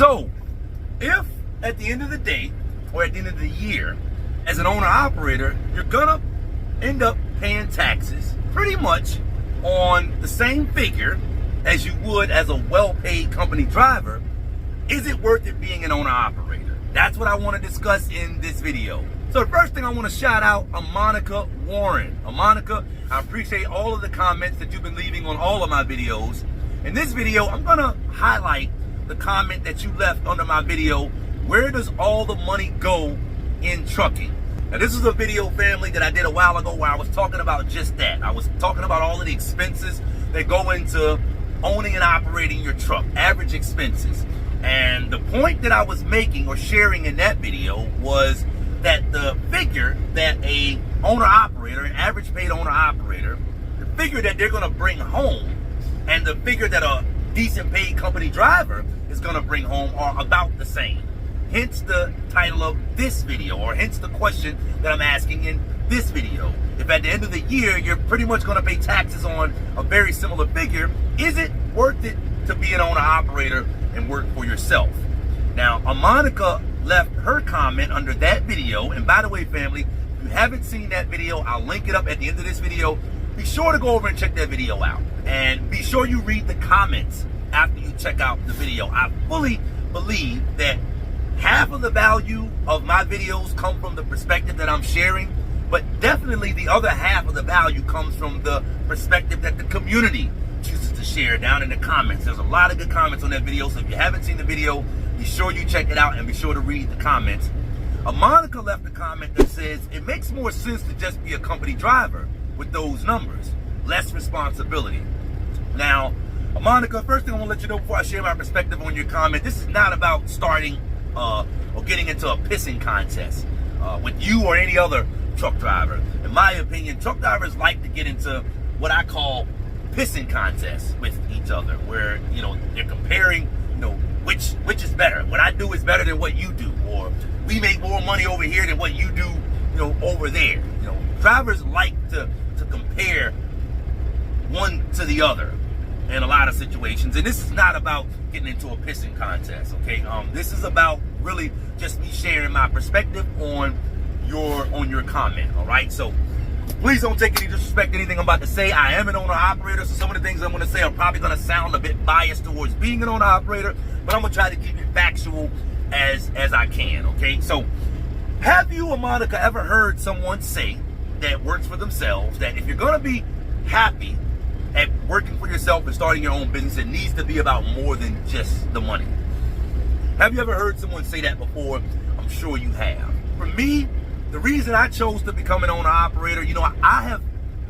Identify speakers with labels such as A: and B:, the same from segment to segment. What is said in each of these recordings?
A: So, if at the end of the day, or at the end of the year, as an owner-operator, you're gonna end up paying taxes pretty much on the same figure as you would as a well-paid company driver, is it worth it being an owner-operator? That's what I want to discuss in this video. So the first thing I want to shout out Monica Warren. Monica, I appreciate all of the comments that you've been leaving on all of my videos. In this video, I'm going to highlight the comment that you left under my video, where does all the money go in trucking? Now this is a video, family, that I did a while ago where I was talking about just that. I was talking about all of the expenses that go into owning and operating your truck, average expenses. And the point that I was making or sharing in that video was that the figure that a owner-operator, an average paid owner-operator, the figure that they're going to bring home and the figure that a decent paid company driver is going to bring home are about the same. Hence the title of this video, or hence the question that I'm asking in this video. If at the end of the year, you're pretty much going to pay taxes on a very similar figure, is it worth it to be an owner-operator and work for yourself? Now, Monica left her comment under that video. And by the way, family, if you haven't seen that video, I'll link it up at the end of this video. Be sure to go over and check that video out. And be sure you read the comments after you check out the video. I fully believe that half of the value of my videos come from the perspective that I'm sharing, but definitely the other half of the value comes from the perspective that the community chooses to share down in the comments. There's a lot of good comments on that video, so if you haven't seen the video, be sure you check it out and be sure to read the comments. Monica left a comment that says, it makes more sense to just be a company driver with those numbers, less responsibility. Now, Monica, first thing I want to let you know before I share my perspective on your comment, this is not about starting or getting into a pissing contest with you or any other truck driver. In my opinion, truck drivers like to get into what I call pissing contests with each other, where they're comparing, which is better. What I do is better than what you do, or we make more money over here than what you do, over there. Drivers like to compare one to the other in a lot of situations, and this is not about getting into a pissing contest, okay? This is about really just me sharing my perspective on your comment, all right? So please don't take any disrespect to anything I'm about to say. I am an owner-operator, so some of the things I'm going to say are probably going to sound a bit biased towards being an owner-operator, but I'm going to try to keep it factual as I can, okay? So have you, Monica, ever heard someone say that works for themselves that if you're going to be happy at working for yourself and starting your own business, it needs to be about more than just the money? Have you ever heard someone say that before? I'm sure you have. For me, the reason I chose to become an owner-operator, I have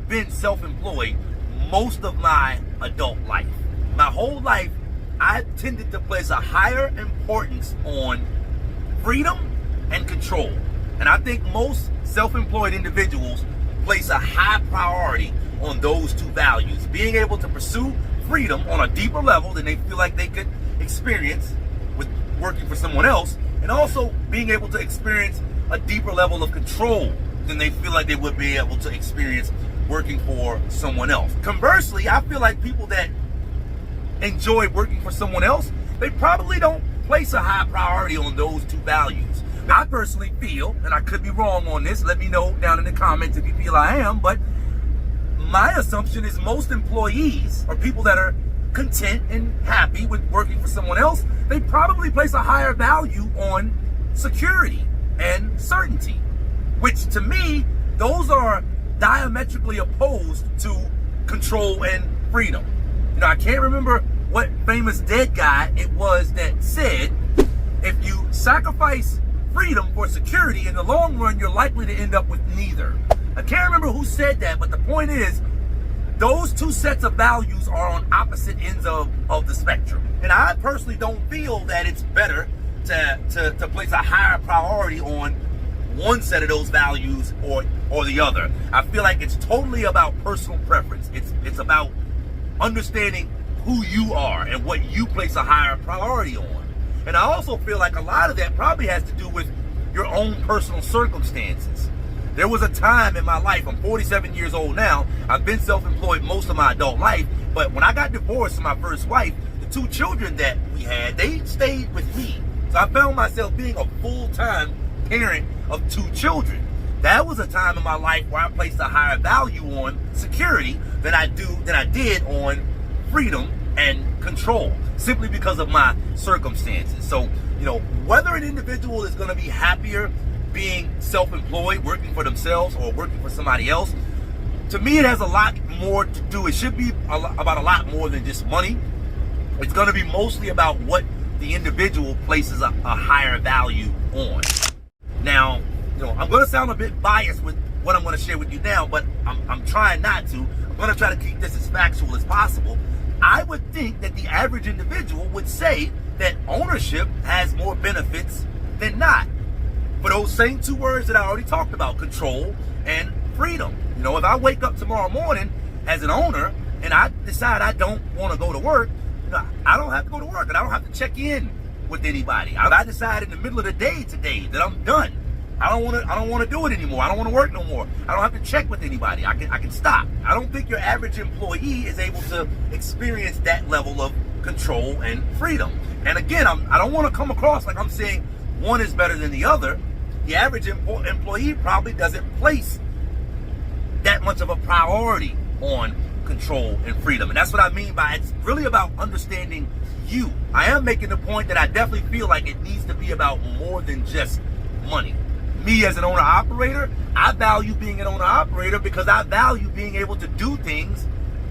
A: been self-employed most of my adult life. My whole life, I tended to place a higher importance on freedom and control. And I think most self-employed individuals place a high priority on those two values, being able to pursue freedom on a deeper level than they feel like they could experience with working for someone else, and also being able to experience a deeper level of control than they feel like they would be able to experience working for someone else. Conversely, I feel like people that enjoy working for someone else, they probably don't place a high priority on those two values. I personally feel, and I could be wrong on this, let me know down in the comments if you feel I am, but my assumption is most employees, or people that are content and happy with working for someone else, they probably place a higher value on security and certainty, which to me, those are diametrically opposed to control and freedom. I can't remember what famous dead guy it was that said, if you sacrifice freedom for security, in the long run, you're likely to end up with neither. I can't remember who said that, but the point is, those two sets of values are on opposite ends of the spectrum. And I personally don't feel that it's better to place a higher priority on one set of those values or the other. I feel like it's totally about personal preference. It's about understanding who you are and what you place a higher priority on. And I also feel like a lot of that probably has to do with your own personal circumstances. There was a time in my life, I'm 47 years old now, I've been self-employed most of my adult life, but when I got divorced from my first wife, the 2 children that we had, they stayed with me. So I found myself being a full-time parent of 2 children. That was a time in my life where I placed a higher value on security than I did on freedom and control, simply because of my circumstances. So, whether an individual is going to be happier being self-employed, working for themselves, or working for somebody else, to me it has a lot more to do. It should be about a lot more than just money. It's going to be mostly about what the individual places a higher value on. Now, I'm going to sound a bit biased with what I'm going to share with you now, but I'm trying not to. I'm going to try to keep this as factual as possible. I would think that the average individual would say that ownership has more benefits than not. For those same 2 words that I already talked about, control and freedom. If I wake up tomorrow morning as an owner and I decide I don't want to go to work, I don't have to go to work and I don't have to check in with anybody. I decide in the middle of the day today that I'm done. I don't want to do it anymore. I don't want to work no more. I don't have to check with anybody. I can stop. I don't think your average employee is able to experience that level of control and freedom. And again, I don't want to come across like I'm saying one is better than the other. The average employee probably doesn't place that much of a priority on control and freedom. And that's what I mean by it's really about understanding you. I am making the point that I definitely feel like it needs to be about more than just money. Me as an owner-operator, I value being an owner-operator because I value being able to do things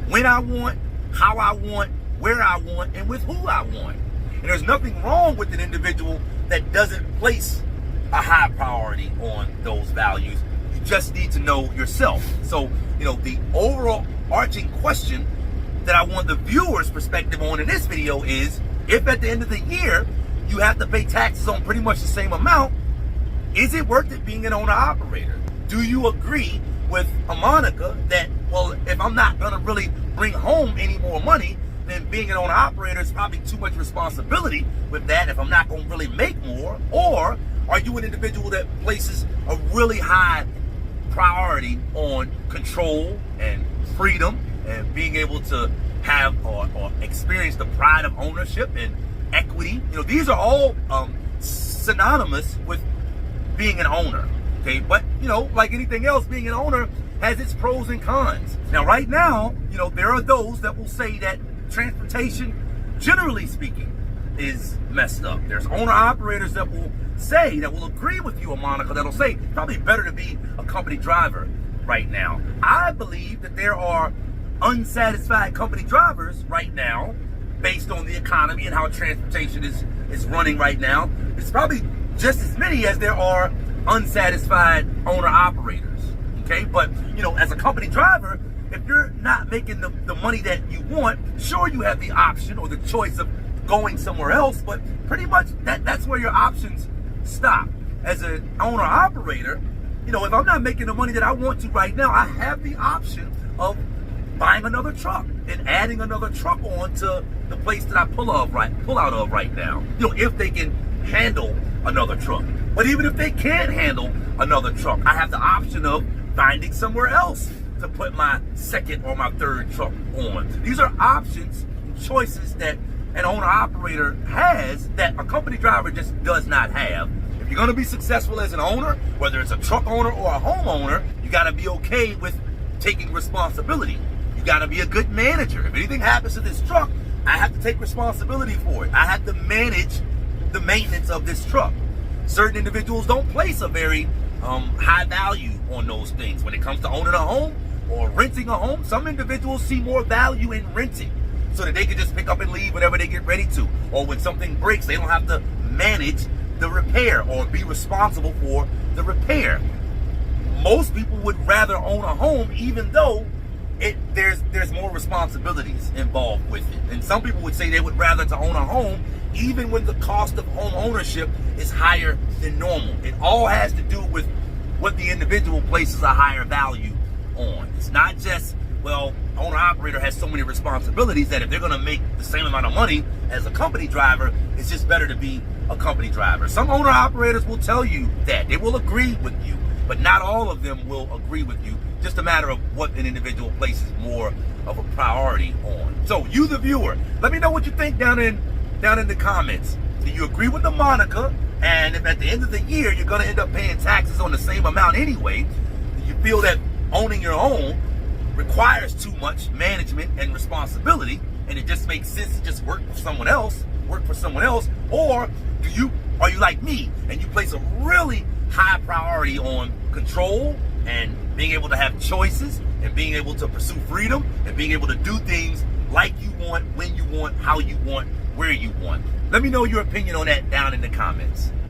A: when I want, how I want, where I want, and with who I want. And there's nothing wrong with an individual that doesn't place a high priority on those values. You just need to know yourself. So, the overall arching question that I want the viewer's perspective on in this video is, if at the end of the year you have to pay taxes on pretty much the same amount, is it worth it being an owner-operator? Do you agree with Monica that, well, if I'm not going to really bring home any more money, then being an owner-operator is probably too much responsibility with that if I'm not going to really make more? Or are you an individual that places a really high priority on control and freedom and being able to have or experience the pride of ownership and equity? These are all synonymous with being an owner, okay? But, like anything else, being an owner has its pros and cons. Now, right now, there are those that will say that transportation, generally speaking, is messed up. There's owner-operators that will agree with you, Monica, that'll say probably better to be a company driver right now. I believe that there are unsatisfied company drivers right now based on the economy and how transportation is running right now. It's probably just as many as there are unsatisfied owner-operators, okay? But, as a company driver, if you're not making the money that you want, sure, you have the option or the choice of going somewhere else, but pretty much that's where your options stop. As an owner-operator, if I'm not making the money that I want to right now, I have the option of buying another truck and adding another truck on to the place that I pull out of right now. If they can handle another truck. But even if they can't handle another truck, I have the option of finding somewhere else to put my second or my third truck on. These are options and choices that an owner-operator has that a company driver just does not have. If you're going to be successful as an owner, whether it's a truck owner or a homeowner, you got to be okay with taking responsibility. You got to be a good manager. If anything happens to this truck, I have to take responsibility for it. I have to manage the maintenance of this truck. Certain individuals don't place a very high value on those things. When it comes to owning a home or renting a home, some individuals see more value in renting so that they can just pick up and leave whenever they get ready to. Or when something breaks, they don't have to manage the repair or be responsible for the repair. Most people would rather own a home, even though there's more responsibilities involved with it. And some people would say they would rather to own a home even when the cost of home ownership is higher than normal. It all has to do with what the individual places a higher value on. It's not just, well, owner-operator has so many responsibilities that if they're going to make the same amount of money as a company driver, it's just better to be a company driver. Some owner-operators will tell you that. They will agree with you, but not all of them will agree with you just a matter of what an individual places more of a priority on. So you, the viewer, let me know what you think down in the comments. Do you agree with the Monica? And if at the end of the year you're going to end up paying taxes on the same amount anyway, do you feel that owning your own requires too much management and responsibility, and it just makes sense to just work for someone else? Or are you like me and you place a really high priority on control and being able to have choices and being able to pursue freedom and being able to do things like you want, when you want, how you want, where you want? Let me know your opinion on that down in the comments.